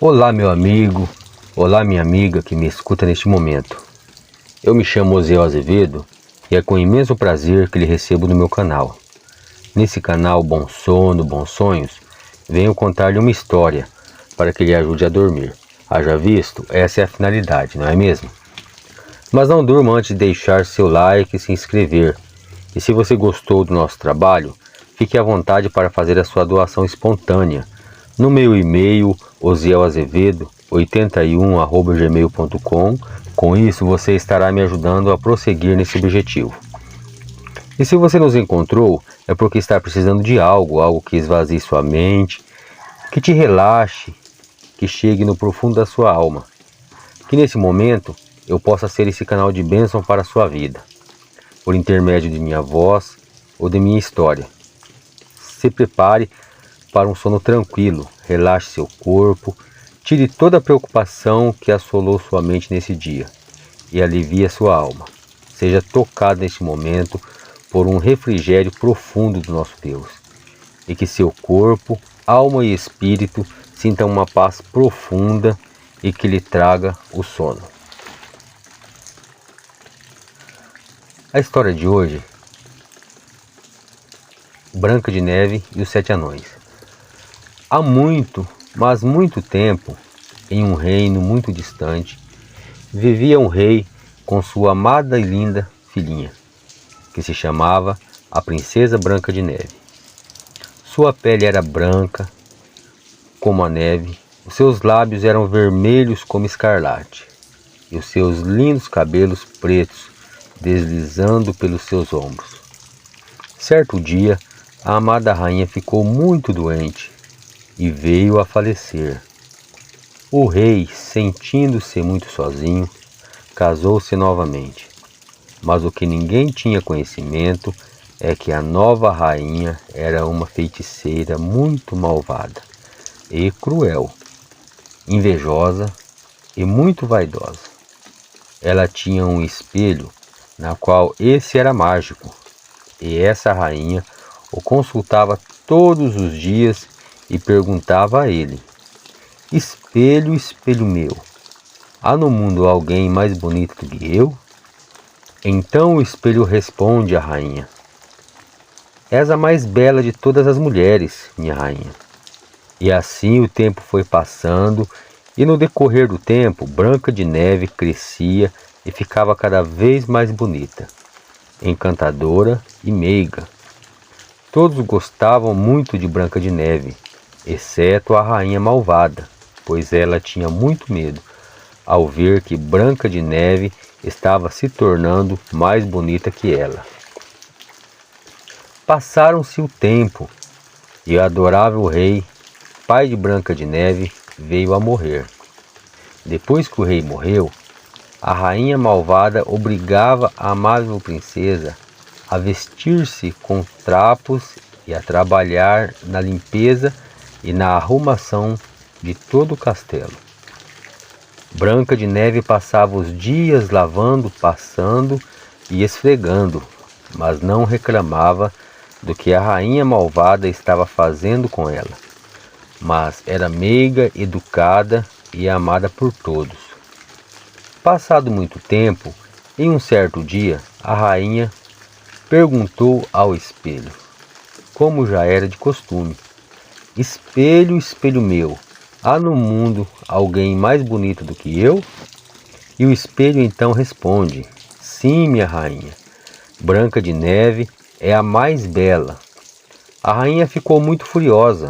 Olá, meu amigo, olá, minha amiga que me escuta neste momento. Eu me chamo Osiel Azevedo e é com imenso prazer que lhe recebo no meu canal. Nesse canal Bom Sono, Bons Sonhos, venho contar-lhe uma história para que lhe ajude a dormir. Haja visto, essa é a finalidade, não é mesmo? Mas não durma antes de deixar seu like e se inscrever. E se você gostou do nosso trabalho, fique à vontade para fazer a sua doação espontânea no meu e-mail osielazevedo81@gmail.com. Com isso você estará me ajudando a prosseguir nesse objetivo. E se você nos encontrou, é porque está precisando de algo que esvazie sua mente, que te relaxe, que chegue no profundo da sua alma. Que nesse momento eu possa ser esse canal de bênção para a sua vida, por intermédio de minha voz ou de minha história. Se prepare para um sono tranquilo, relaxe seu corpo, tire toda a preocupação que assolou sua mente nesse dia e alivie a sua alma. Seja tocado neste momento por um refrigério profundo do nosso Deus e que seu corpo, alma e espírito sintam uma paz profunda e que lhe traga o sono. A história de hoje: Branca de Neve e os Sete Anões. Há muito, mas muito tempo, em um reino muito distante, vivia um rei com sua amada e linda filhinha, que se chamava a Princesa Branca de Neve. Sua pele era branca como a neve, os seus lábios eram vermelhos como escarlate, e os seus lindos cabelos pretos deslizando pelos seus ombros. Certo dia, a amada rainha ficou muito doente e veio a falecer. O rei, sentindo-se muito sozinho, casou-se novamente. Mas o que ninguém tinha conhecimento é que a nova rainha era uma feiticeira muito malvada e cruel, invejosa e muito vaidosa. Ela tinha um espelho na qual esse era mágico, e essa rainha o consultava todos os dias e perguntava a ele: Espelho, espelho meu, há no mundo alguém mais bonito do que eu? Então o espelho responde à rainha: És a mais bela de todas as mulheres, minha rainha. E assim o tempo foi passando, e no decorrer do tempo, Branca de Neve crescia e ficava cada vez mais bonita, encantadora e meiga. Todos gostavam muito de Branca de Neve, exceto a rainha malvada, pois ela tinha muito medo ao ver que Branca de Neve estava se tornando mais bonita que ela. Passaram-se o tempo e o adorável rei, pai de Branca de Neve, veio a morrer. Depois que o rei morreu, a rainha malvada obrigava a amável princesa a vestir-se com trapos e a trabalhar na limpeza e na arrumação de todo o castelo. Branca de Neve passava os dias lavando, passando e esfregando, mas não reclamava do que a rainha malvada estava fazendo com ela. Mas era meiga, educada e amada por todos. Passado muito tempo, em um certo dia, a rainha perguntou ao espelho, como já era de costume: Espelho, espelho meu, há no mundo alguém mais bonito do que eu? E o espelho então responde: Sim, minha rainha, Branca de Neve é a mais bela. A rainha ficou muito furiosa,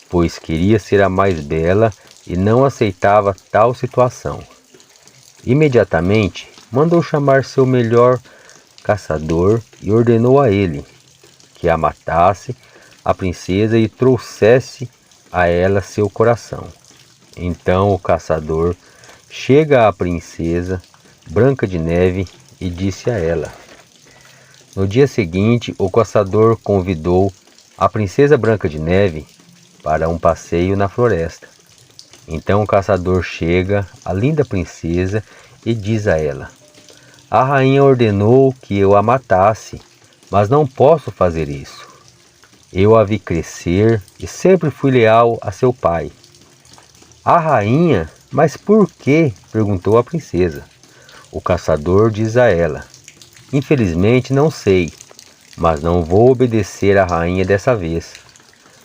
pois queria ser a mais bela e não aceitava tal situação. Imediatamente mandou chamar seu melhor caçador e ordenou a ele que a matasse a princesa e trouxesse a ela seu coração. Então o caçador chega à princesa Branca de Neve e disse a ela. No dia seguinte, o caçador convidou a princesa Branca de Neve para um passeio na floresta. Então o caçador chega à linda princesa e diz a ela: A rainha ordenou que eu a matasse, mas não posso fazer isso. Eu a vi crescer e sempre fui leal a seu pai. A rainha? Mas por quê? Perguntou a princesa. O caçador diz a ela: infelizmente não sei, mas não vou obedecer à rainha dessa vez.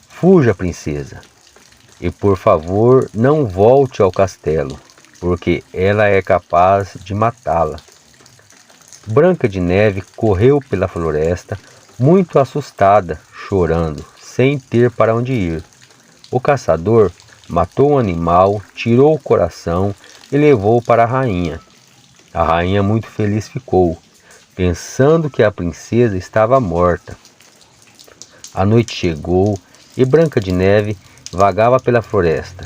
Fuja, princesa, e por favor não volte ao castelo, porque ela é capaz de matá-la. Branca de Neve correu pela floresta, muito assustada, chorando, sem ter para onde ir. O caçador matou o animal, tirou o coração e levou para a rainha. A rainha muito feliz ficou, pensando que a princesa estava morta. A noite chegou e Branca de Neve vagava pela floresta,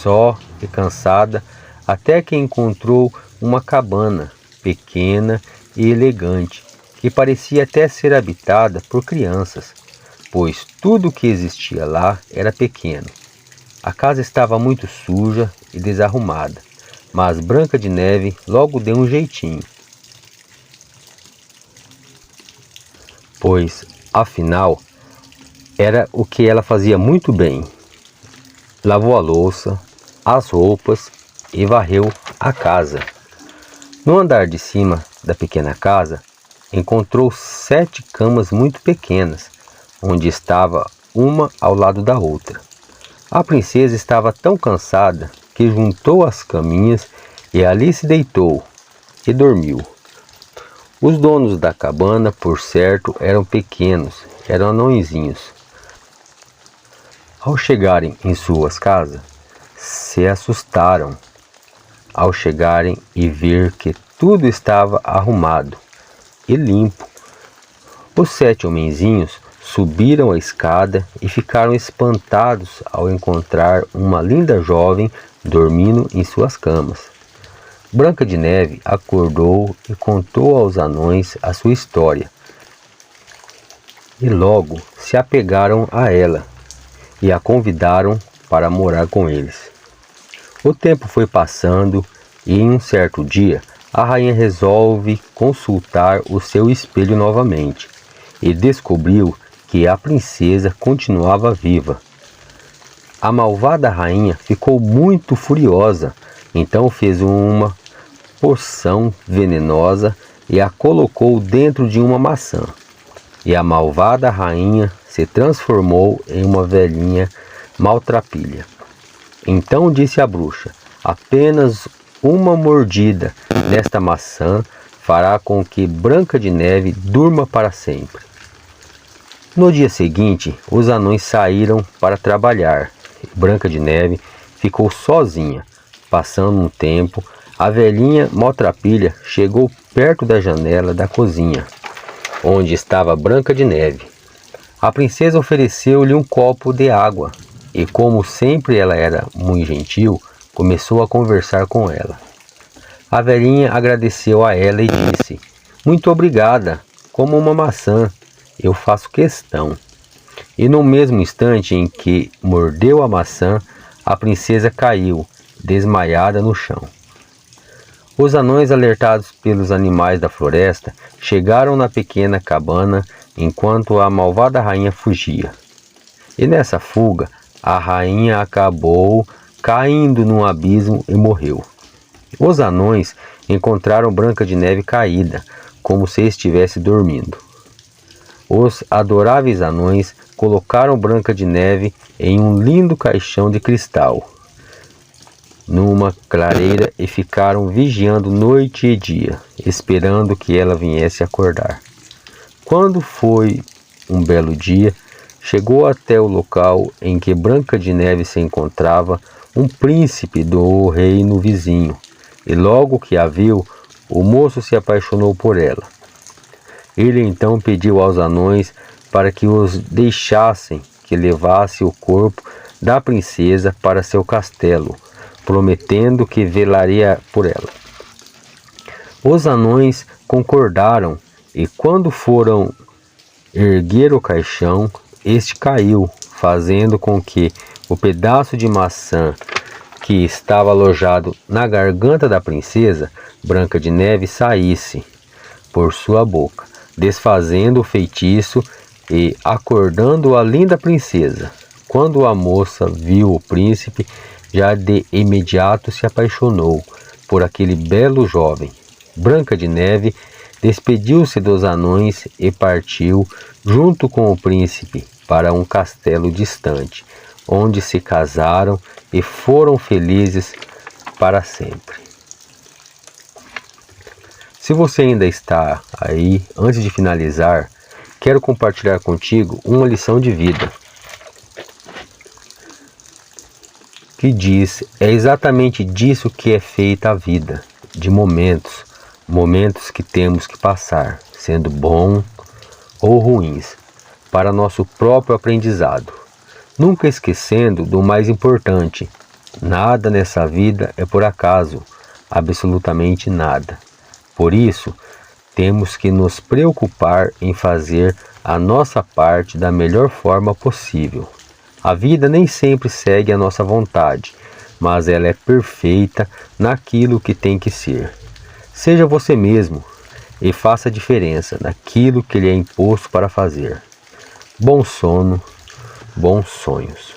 só e cansada, até que encontrou uma cabana pequena e elegante, que parecia até ser habitada por crianças, pois tudo o que existia lá era pequeno. A casa estava muito suja e desarrumada, mas Branca de Neve logo deu um jeitinho, pois, afinal, era o que ela fazia muito bem. Lavou a louça, as roupas e varreu a casa. No andar de cima da pequena casa, encontrou 7 camas muito pequenas, onde estava uma ao lado da outra. A princesa estava tão cansada que juntou as caminhas e ali se deitou e dormiu. Os donos da cabana, por certo, eram pequenos, eram anõezinhos. Ao chegarem em suas casas, se assustaram ao chegarem e ver que tudo estava arrumado e limpo. Os 7 homenzinhos subiram a escada e ficaram espantados ao encontrar uma linda jovem dormindo em suas camas. Branca de Neve acordou e contou aos anões a sua história. E logo se apegaram a ela e a convidaram para morar com eles. O tempo foi passando e em um certo dia a rainha resolve consultar o seu espelho novamente e descobriu que a princesa continuava viva. A malvada rainha ficou muito furiosa, então fez uma poção venenosa e a colocou dentro de uma maçã. E a malvada rainha se transformou em uma velhinha maltrapilha. Então disse a bruxa: apenas uma mordida desta maçã fará com que Branca de Neve durma para sempre. No dia seguinte, os anões saíram para trabalhar. Branca de Neve ficou sozinha. Passando um tempo, a velhinha maltrapilha chegou perto da janela da cozinha, onde estava Branca de Neve. A princesa ofereceu-lhe um copo de água e, como sempre ela era muito gentil, começou a conversar com ela. A velhinha agradeceu a ela e disse: muito obrigada, como uma maçã, eu faço questão. E no mesmo instante em que mordeu a maçã, a princesa caiu, desmaiada no chão. Os anões, alertados pelos animais da floresta, chegaram na pequena cabana enquanto a malvada rainha fugia. E nessa fuga, a rainha acabou caindo num abismo e morreu. Os anões encontraram Branca de Neve caída, como se estivesse dormindo. Os adoráveis anões colocaram Branca de Neve em um lindo caixão de cristal, numa clareira, e ficaram vigiando noite e dia, esperando que ela viesse acordar. Quando foi um belo dia, chegou até o local em que Branca de Neve se encontrava um príncipe do reino vizinho, e logo que a viu, o moço se apaixonou por ela. Ele então pediu aos anões para que os deixassem que levasse o corpo da princesa para seu castelo, prometendo que velaria por ela. Os anões concordaram e, quando foram erguer o caixão, este caiu, fazendo com que o pedaço de maçã que estava alojado na garganta da princesa Branca de Neve saísse por sua boca, desfazendo o feitiço e acordando a linda princesa. Quando a moça viu o príncipe, já de imediato se apaixonou por aquele belo jovem. Branca de Neve despediu-se dos anões e partiu, junto com o príncipe, para um castelo distante, onde se casaram e foram felizes para sempre. Se você ainda está aí, antes de finalizar, quero compartilhar contigo uma lição de vida que diz: é exatamente disso que é feita a vida, de momentos que temos que passar, sendo bons ou ruins, para nosso próprio aprendizado, nunca esquecendo do mais importante: nada nessa vida é por acaso, absolutamente nada. Por isso, temos que nos preocupar em fazer a nossa parte da melhor forma possível. A vida nem sempre segue a nossa vontade, mas ela é perfeita naquilo que tem que ser. Seja você mesmo e faça a diferença naquilo que lhe é imposto para fazer. Bom sono, bons sonhos.